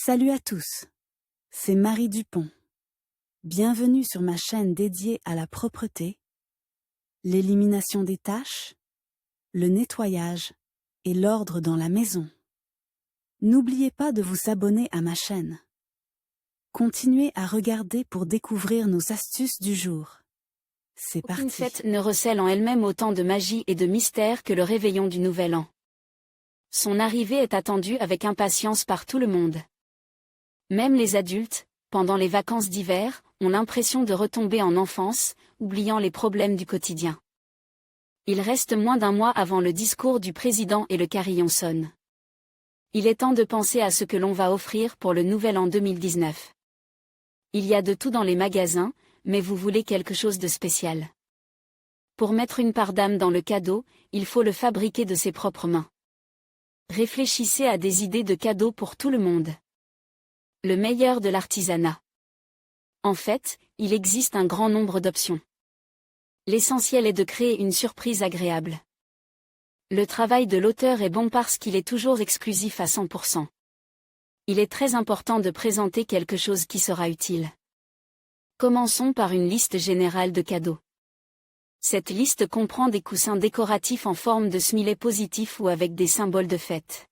Salut à tous, c'est Marie Dupont. Bienvenue sur ma chaîne dédiée à la propreté, l'élimination des taches, le nettoyage et l'ordre dans la maison. N'oubliez pas de vous abonner à ma chaîne. Continuez à regarder pour découvrir nos astuces du jour. C'est parti. Aucune fête ne recèle en elle-même autant de magie et de mystère que le réveillon du Nouvel An. Son arrivée est attendue avec impatience par tout le monde. Même les adultes, pendant les vacances d'hiver, ont l'impression de retomber en enfance, oubliant les problèmes du quotidien. Il reste moins d'un mois avant le discours du président et le carillon sonne. Il est temps de penser à ce que l'on va offrir pour le Nouvel An 2019. Il y a de tout dans les magasins, mais vous voulez quelque chose de spécial. Pour mettre une part d'âme dans le cadeau, il faut le fabriquer de ses propres mains. Réfléchissez à des idées de cadeaux pour tout le monde. Le meilleur de l'artisanat. En fait, il existe un grand nombre d'options. L'essentiel est de créer une surprise agréable. Le travail de l'auteur est bon parce qu'il est toujours exclusif à 100%. Il est très important de présenter quelque chose qui sera utile. Commençons par une liste générale de cadeaux. Cette liste comprend des coussins décoratifs en forme de smiley positif ou avec des symboles de fête.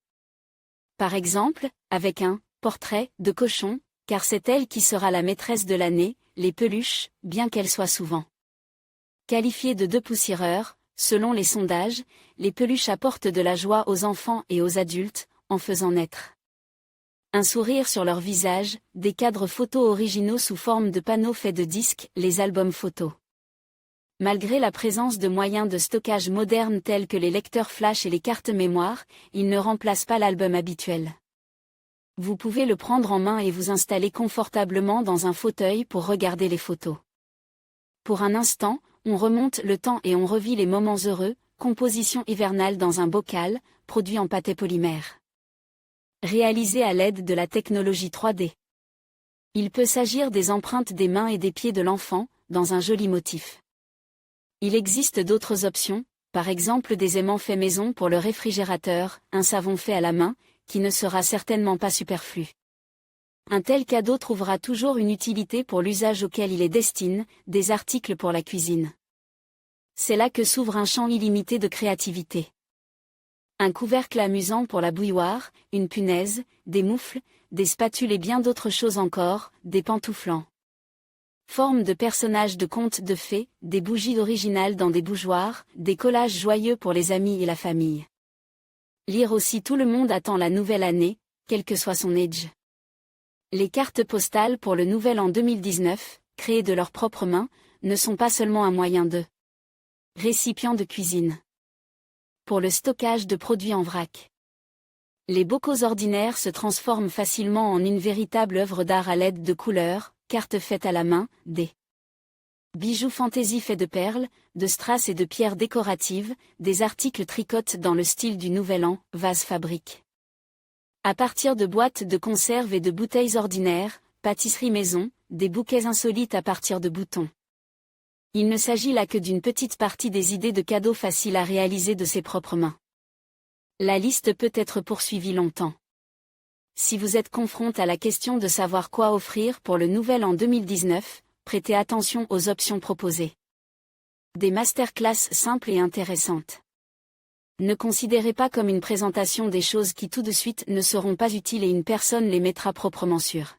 Par exemple, avec un portrait de cochon, car c'est elle qui sera la maîtresse de l'année, les peluches, bien qu'elles soient souvent qualifiées de dépoussiéreurs, selon les sondages, les peluches apportent de la joie aux enfants et aux adultes, en faisant naître un sourire sur leur visage, des cadres photos originaux sous forme de panneaux faits de disques, les albums photos. Malgré la présence de moyens de stockage modernes tels que les lecteurs flash et les cartes mémoire, ils ne remplacent pas l'album habituel. Vous pouvez le prendre en main et vous installer confortablement dans un fauteuil pour regarder les photos. Pour un instant, on remonte le temps et on revit les moments heureux, composition hivernale dans un bocal, produit en pâté polymère. Réalisé à l'aide de la technologie 3D. Il peut s'agir des empreintes des mains et des pieds de l'enfant, dans un joli motif. Il existe d'autres options, par exemple des aimants faits maison pour le réfrigérateur, un savon fait à la main, qui ne sera certainement pas superflu. Un tel cadeau trouvera toujours une utilité pour l'usage auquel il est destiné, des articles pour la cuisine. C'est là que s'ouvre un champ illimité de créativité. Un couvercle amusant pour la bouilloire, une punaise, des moufles, des spatules et bien d'autres choses encore, des pantouflants. Forme de personnages de contes de fées, des bougies originales dans des bougeoirs, des collages joyeux pour les amis et la famille. Lire aussi tout le monde attend la nouvelle année, quel que soit son âge. Les cartes postales pour le Nouvel An 2019, créées de leurs propres mains, ne sont pas seulement un moyen de récipient de cuisine. Pour le stockage de produits en vrac. Les bocaux ordinaires se transforment facilement en une véritable œuvre d'art à l'aide de couleurs, cartes faites à la main, des bijoux fantaisie faits de perles, de strass et de pierres décoratives, des articles tricotes dans le style du Nouvel An, vases fabriques. À partir de boîtes de conserve et de bouteilles ordinaires, pâtisserie maison, des bouquets insolites à partir de boutons. Il ne s'agit là que d'une petite partie des idées de cadeaux faciles à réaliser de ses propres mains. La liste peut être poursuivie longtemps. Si vous êtes confronté à la question de savoir quoi offrir pour le Nouvel An 2019, prêtez attention aux options proposées. Des masterclass simples et intéressantes. Ne considérez pas comme une présentation des choses qui tout de suite ne seront pas utiles et une personne les mettra proprement sur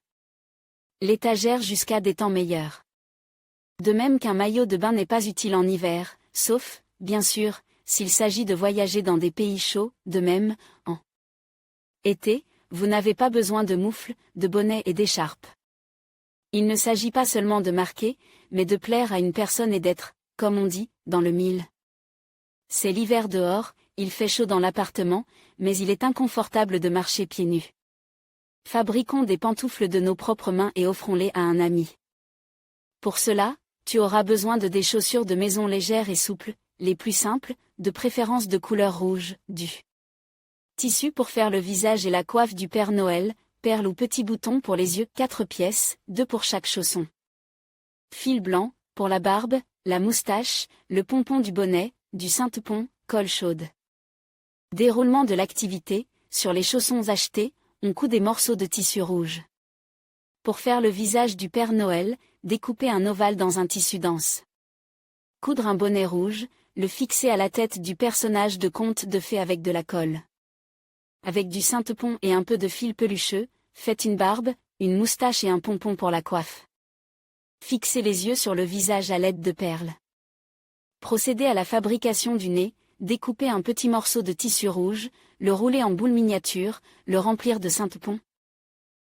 l'étagère jusqu'à des temps meilleurs. De même qu'un maillot de bain n'est pas utile en hiver, sauf, bien sûr, s'il s'agit de voyager dans des pays chauds, de même, en été, vous n'avez pas besoin de moufles, de bonnets et d'écharpes. Il ne s'agit pas seulement de marquer, mais de plaire à une personne et d'être, comme on dit, dans le mille. C'est l'hiver dehors, il fait chaud dans l'appartement, mais il est inconfortable de marcher pieds nus. Fabriquons des pantoufles de nos propres mains et offrons-les à un ami. Pour cela, tu auras besoin de des chaussures de maison légères et souples, les plus simples, de préférence de couleur rouge, du tissu pour faire le visage et la coiffe du Père Noël, perles ou petits boutons pour les yeux, 4 pièces, 2 pour chaque chausson. Fil blanc, pour la barbe, la moustache, le pompon du bonnet, du sainte-pont, colle chaude. Déroulement de l'activité, sur les chaussons achetés, on coud des morceaux de tissu rouge. Pour faire le visage du Père Noël, découpez un ovale dans un tissu dense. Coudre un bonnet rouge, le fixer à la tête du personnage de conte de fées avec de la colle. Avec du saintepoint et un peu de fil pelucheux, faites une barbe, une moustache et un pompon pour la coiffe. Fixez les yeux sur le visage à l'aide de perles. Procédez à la fabrication du nez, découpez un petit morceau de tissu rouge, le rouler en boule miniature, le remplir de saintepoint.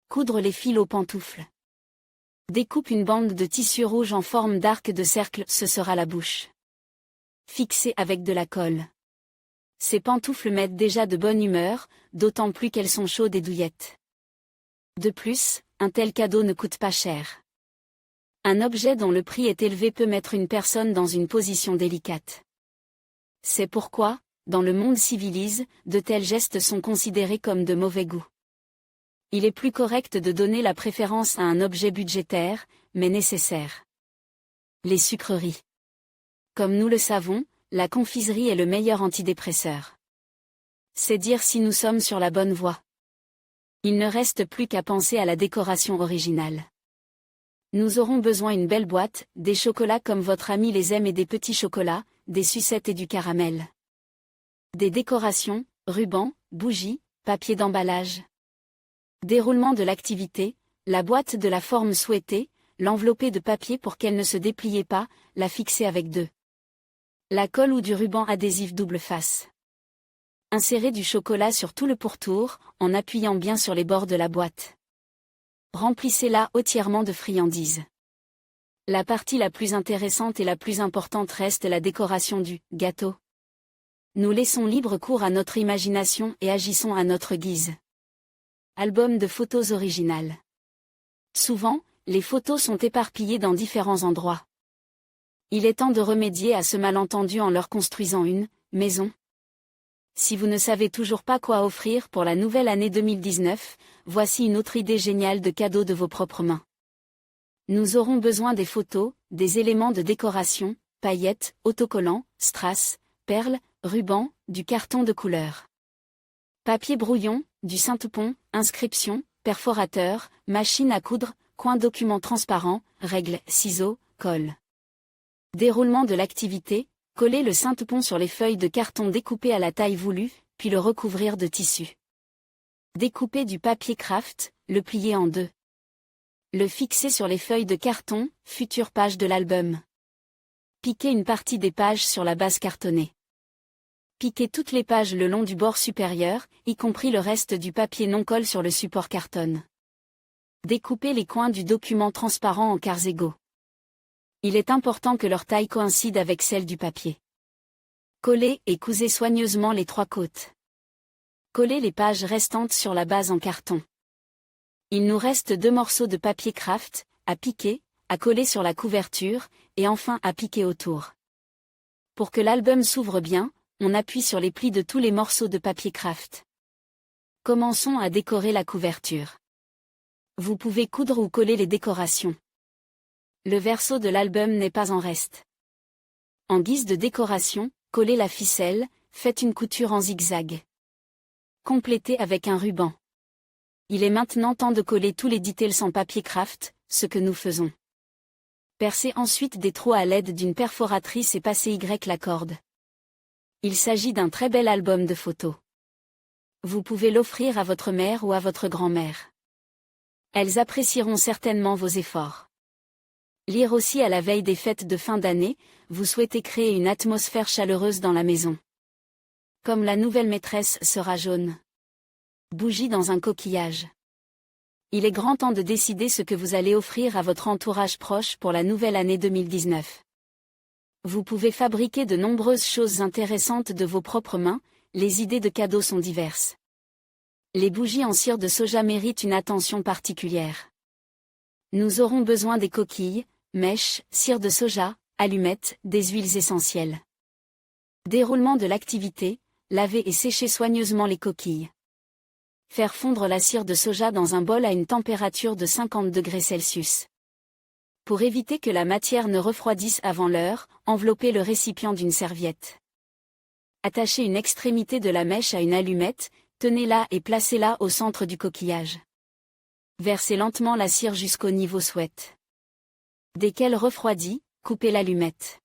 Coudre les fils aux pantoufles. Découpe une bande de tissu rouge en forme d'arc de cercle, ce sera la bouche. Fixez avec de la colle. Ces pantoufles mettent déjà de bonne humeur, d'autant plus qu'elles sont chaudes et douillettes. De plus, un tel cadeau ne coûte pas cher. Un objet dont le prix est élevé peut mettre une personne dans une position délicate. C'est pourquoi, dans le monde civilisé, de tels gestes sont considérés comme de mauvais goût. Il est plus correct de donner la préférence à un objet budgétaire, mais nécessaire. Les sucreries. Comme nous le savons, la confiserie est le meilleur antidépresseur. C'est dire si nous sommes sur la bonne voie. Il ne reste plus qu'à penser à la décoration originale. Nous aurons besoin d'une belle boîte, des chocolats comme votre ami les aime et des petits chocolats, des sucettes et du caramel. Des décorations, rubans, bougies, papier d'emballage. Déroulement de l'activité, la boîte de la forme souhaitée, l'envelopper de papier pour qu'elle ne se dépliait pas, la fixer avec la colle ou du ruban adhésif double face. Insérez du chocolat sur tout le pourtour, en appuyant bien sur les bords de la boîte. Remplissez-la entièrement de friandises. La partie la plus intéressante et la plus importante reste la décoration du gâteau. Nous laissons libre cours à notre imagination et agissons à notre guise. Album de photos originales. Souvent, les photos sont éparpillées dans différents endroits. Il est temps de remédier à ce malentendu en leur construisant une maison. Si vous ne savez toujours pas quoi offrir pour la nouvelle année 2019, voici une autre idée géniale de cadeau de vos propres mains. Nous aurons besoin des photos, des éléments de décoration, paillettes, autocollants, strass, perles, rubans, du carton de couleur. Papier brouillon, du saintepoint, inscription, perforateur, machine à coudre, coin document transparent, règles, ciseaux, colle. Déroulement de l'activité, coller le saintepoint sur les feuilles de carton découpées à la taille voulue, puis le recouvrir de tissu. Découper du papier craft, le plier en deux. Le fixer sur les feuilles de carton, future page de l'album. Piquer une partie des pages sur la base cartonnée. Piquer toutes les pages le long du bord supérieur, y compris le reste du papier non-colle sur le support cartonne. Découper les coins du document transparent en quarts égaux. Il est important que leur taille coïncide avec celle du papier. Coller et cousez soigneusement les trois côtes. Coller les pages restantes sur la base en carton. Il nous reste 2 morceaux de papier craft, à piquer, à coller sur la couverture, et enfin à piquer autour. Pour que l'album s'ouvre bien, on appuie sur les plis de tous les morceaux de papier craft. Commençons à décorer la couverture. Vous pouvez coudre ou coller les décorations. Le verso de l'album n'est pas en reste. En guise de décoration, collez la ficelle, faites une couture en zigzag. Complétez avec un ruban. Il est maintenant temps de coller tous les details en papier craft, ce que nous faisons. Percez ensuite des trous à l'aide d'une perforatrice et passez la corde. Il s'agit d'un très bel album de photos. Vous pouvez l'offrir à votre mère ou à votre grand-mère. Elles apprécieront certainement vos efforts. Lire aussi à la veille des fêtes de fin d'année, vous souhaitez créer une atmosphère chaleureuse dans la maison. Comme la nouvelle maîtresse sera jaune. Bougie dans un coquillage. Il est grand temps de décider ce que vous allez offrir à votre entourage proche pour la nouvelle année 2019. Vous pouvez fabriquer de nombreuses choses intéressantes de vos propres mains, les idées de cadeaux sont diverses. Les bougies en cire de soja méritent une attention particulière. Nous aurons besoin des coquilles, mèches, cire de soja, allumettes, des huiles essentielles. Déroulement de l'activité, laver et sécher soigneusement les coquilles. Faire fondre la cire de soja dans un bol à une température de 50 degrés Celsius. Pour éviter que la matière ne refroidisse avant l'heure, enveloppez le récipient d'une serviette. Attachez une extrémité de la mèche à une allumette, Tenez-la et placez-la au centre du coquillage. Versez lentement la cire jusqu'au niveau souhaité. Dès qu'elle refroidit, coupez l'allumette.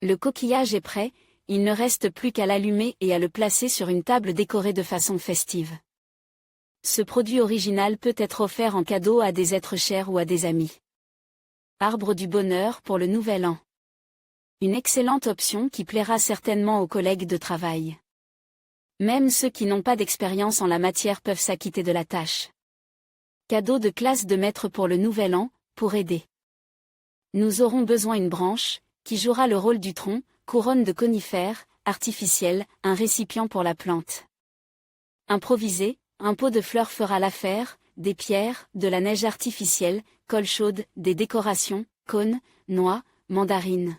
Le coquillage est prêt, il ne reste plus qu'à l'allumer et à le placer sur une table décorée de façon festive. Ce produit original peut être offert en cadeau à des êtres chers ou à des amis. Arbre du bonheur pour le nouvel an. Une excellente option qui plaira certainement aux collègues de travail. Même ceux qui n'ont pas d'expérience en la matière peuvent s'acquitter de la tâche. Cadeau de classe de maître pour le nouvel an, pour aider. Nous aurons besoin d'une branche, qui jouera le rôle du tronc, couronne de conifères, artificielle, un récipient pour la plante. Improvisé, un pot de fleurs fera l'affaire, des pierres, de la neige artificielle, colle chaude, des décorations, cônes, noix, mandarines.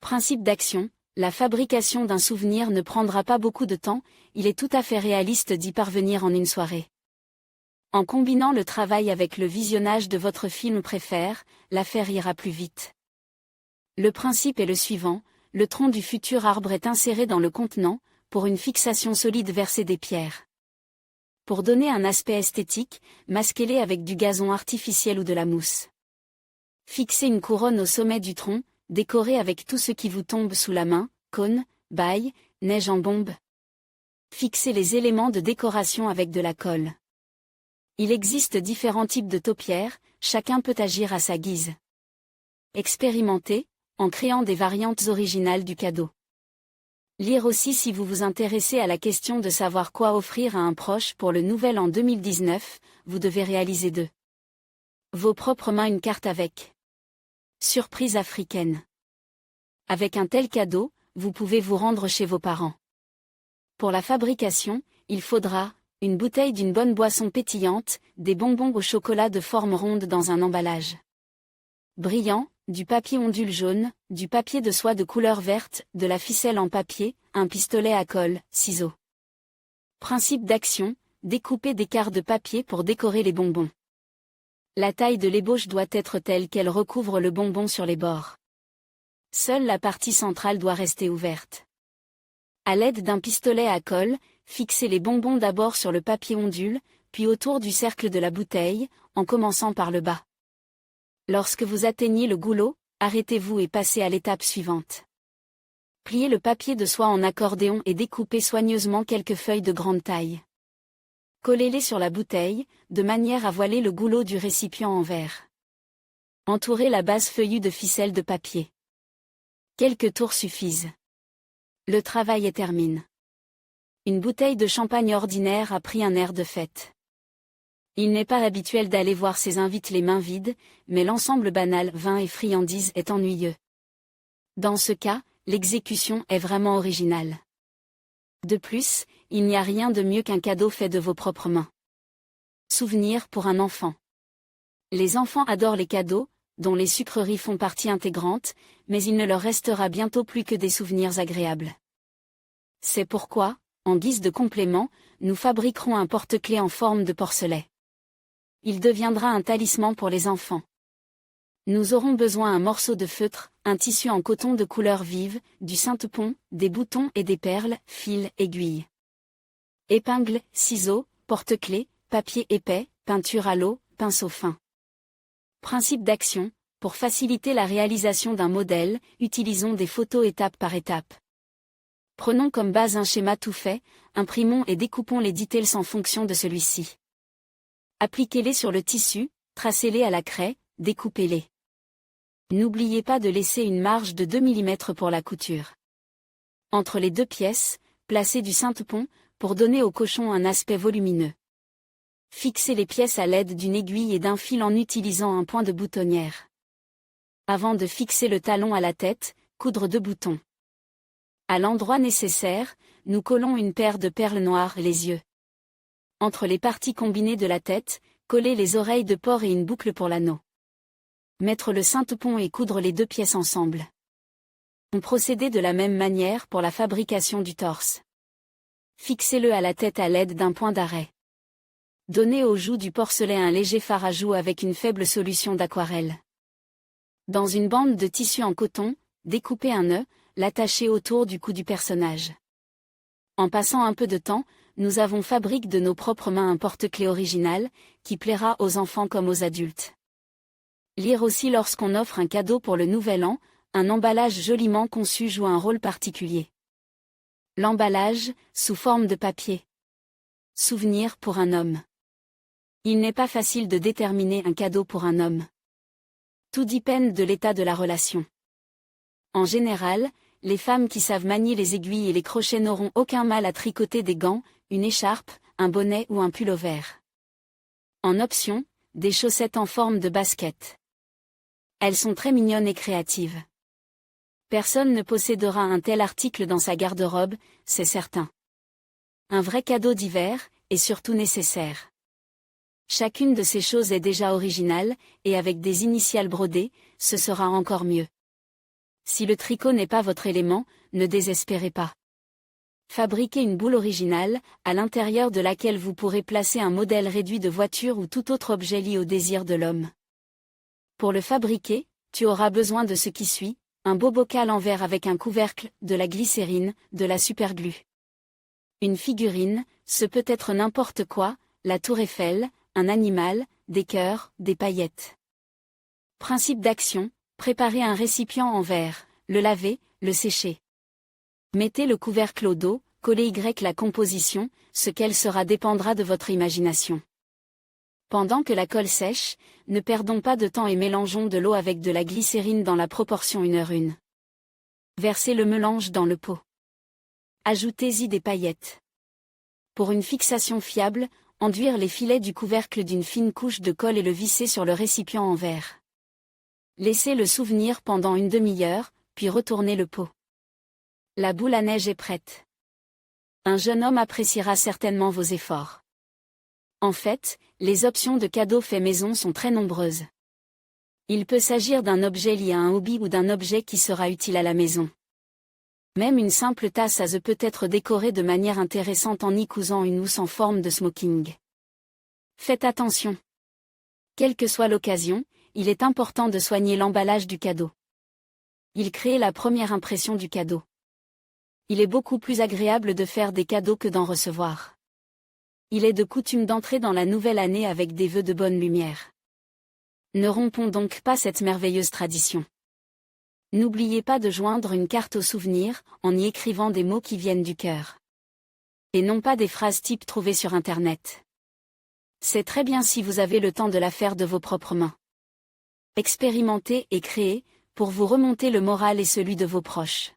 Principe d'action, la fabrication d'un souvenir ne prendra pas beaucoup de temps, il est tout à fait réaliste d'y parvenir en une soirée. En combinant le travail avec le visionnage de votre film préféré, l'affaire ira plus vite. Le principe est le suivant, le tronc du futur arbre est inséré dans le contenant, pour une fixation solide versez des pierres. Pour donner un aspect esthétique, masquez-les avec du gazon artificiel ou de la mousse. Fixez une couronne au sommet du tronc, décorée avec tout ce qui vous tombe sous la main, cône, baille, neige en bombe. Fixez les éléments de décoration avec de la colle. Il existe différents types de taupières, chacun peut agir à sa guise. Expérimentez, en créant des variantes originales du cadeau. Lire aussi si vous vous intéressez à la question de savoir quoi offrir à un proche pour le nouvel an 2019, vous devez réaliser de vos propres mains une carte avec surprise africaine. Avec un tel cadeau, vous pouvez vous rendre chez vos parents. Pour la fabrication, il faudra une bouteille d'une bonne boisson pétillante, des bonbons au chocolat de forme ronde dans un emballage brillant, du papier ondule jaune, du papier de soie de couleur verte, de la ficelle en papier, un pistolet à colle, ciseaux. Principe d'action, découper des quarts de papier pour décorer les bonbons. La taille de l'ébauche doit être telle qu'elle recouvre le bonbon sur les bords. Seule la partie centrale doit rester ouverte. À l'aide d'un pistolet à colle, fixez les bonbons d'abord sur le papier ondule, puis autour du cercle de la bouteille, en commençant par le bas. Lorsque vous atteignez le goulot, arrêtez-vous et passez à l'étape suivante. Pliez le papier de soie en accordéon et découpez soigneusement quelques feuilles de grande taille. Collez-les sur la bouteille, de manière à voiler le goulot du récipient en verre. Entourez la base feuillue de ficelle de papier. Quelques tours suffisent. Le travail est terminé. Une bouteille de champagne ordinaire a pris un air de fête. Il n'est pas habituel d'aller voir ses invités les mains vides, mais l'ensemble banal vin et friandises est ennuyeux. Dans ce cas, l'exécution est vraiment originale. De plus, il n'y a rien de mieux qu'un cadeau fait de vos propres mains. Souvenir pour un enfant. Les enfants adorent les cadeaux, dont les sucreries font partie intégrante, mais il ne leur restera bientôt plus que des souvenirs agréables. C'est pourquoi, en guise de complément, nous fabriquerons un porte-clés en forme de porcelet. Il deviendra un talisman pour les enfants. Nous aurons besoin d'un morceau de feutre, un tissu en coton de couleur vive, du saintepoint, des boutons et des perles, fils, aiguilles. Épingles, ciseaux, porte-clés, papier épais, peinture à l'eau, pinceau fin. Principe d'action, pour faciliter la réalisation d'un modèle, utilisons des photos étape par étape. Prenons comme base un schéma tout fait, imprimons et découpons les details en fonction de celui-ci. Appliquez-les sur le tissu, tracez-les à la craie, découpez-les. N'oubliez pas de laisser une marge de 2 mm pour la couture. Entre les deux pièces, placez du saintepoint, pour donner au cochon un aspect volumineux. Fixez les pièces à l'aide d'une aiguille et d'un fil en utilisant un point de boutonnière. Avant de fixer le talon à la tête, coudre 2 boutons. À l'endroit nécessaire, nous collons une paire de perles noires les yeux. Entre les parties combinées de la tête, collez les oreilles de porc et une boucle pour l'anneau. Mettre le saintepoint et coudre les 2 pièces ensemble. On procédait de la même manière pour la fabrication du torse. Fixez-le à la tête à l'aide d'un point d'arrêt. Donnez aux joues du porcelet un léger fard à joues avec une faible solution d'aquarelle. Dans une bande de tissu en coton, découpez un nœud, l'attachez autour du cou du personnage. En passant un peu de temps, nous avons fabriqué de nos propres mains un porte-clés original, qui plaira aux enfants comme aux adultes. Lire aussi lorsqu'on offre un cadeau pour le Nouvel An, un emballage joliment conçu joue un rôle particulier. L'emballage, sous forme de papier. Souvenir pour un homme. Il n'est pas facile de déterminer un cadeau pour un homme. Tout dépend de l'état de la relation. En général, les femmes qui savent manier les aiguilles et les crochets n'auront aucun mal à tricoter des gants, une écharpe, un bonnet ou un pullover. En option, des chaussettes en forme de basket. Elles sont très mignonnes et créatives. Personne ne possédera un tel article dans sa garde-robe, c'est certain. Un vrai cadeau d'hiver, et surtout nécessaire. Chacune de ces choses est déjà originale, et avec des initiales brodées, ce sera encore mieux. Si le tricot n'est pas votre élément, ne désespérez pas. Fabriquez une boule originale, à l'intérieur de laquelle vous pourrez placer un modèle réduit de voiture ou tout autre objet lié au désir de l'homme. Pour le fabriquer, tu auras besoin de ce qui suit, un beau bocal en verre avec un couvercle, de la glycérine, de la superglue. Une figurine, ce peut être n'importe quoi, la tour Eiffel, un animal, des cœurs, des paillettes. Principe d'action, préparez un récipient en verre, le laver, le sécher. Mettez le couvercle au dos, collez la composition, ce qu'elle sera dépendra de votre imagination. Pendant que la colle sèche, ne perdons pas de temps et mélangeons de l'eau avec de la glycérine dans la proportion 1:1. Versez le mélange dans le pot. Ajoutez-y des paillettes. Pour une fixation fiable, enduire les filets du couvercle d'une fine couche de colle et le visser sur le récipient en verre. Laissez le souvenir pendant une demi-heure, puis retournez le pot. La boule à neige est prête. Un jeune homme appréciera certainement vos efforts. En fait, les options de cadeaux faits maison sont très nombreuses. Il peut s'agir d'un objet lié à un hobby ou d'un objet qui sera utile à la maison. Même une simple tasse à the peut être décorée de manière intéressante en y cousant une housse en forme de smoking. Faites attention. Quelle que soit l'occasion, il est important de soigner l'emballage du cadeau. Il crée la première impression du cadeau. Il est beaucoup plus agréable de faire des cadeaux que d'en recevoir. Il est de coutume d'entrer dans la nouvelle année avec des vœux de bonne lumière. Ne rompons donc pas cette merveilleuse tradition. N'oubliez pas de joindre une carte au souvenir, en y écrivant des mots qui viennent du cœur. Et non pas des phrases type trouvées sur Internet. C'est très bien si vous avez le temps de la faire de vos propres mains. Expérimentez et créez, pour vous remonter le moral et celui de vos proches.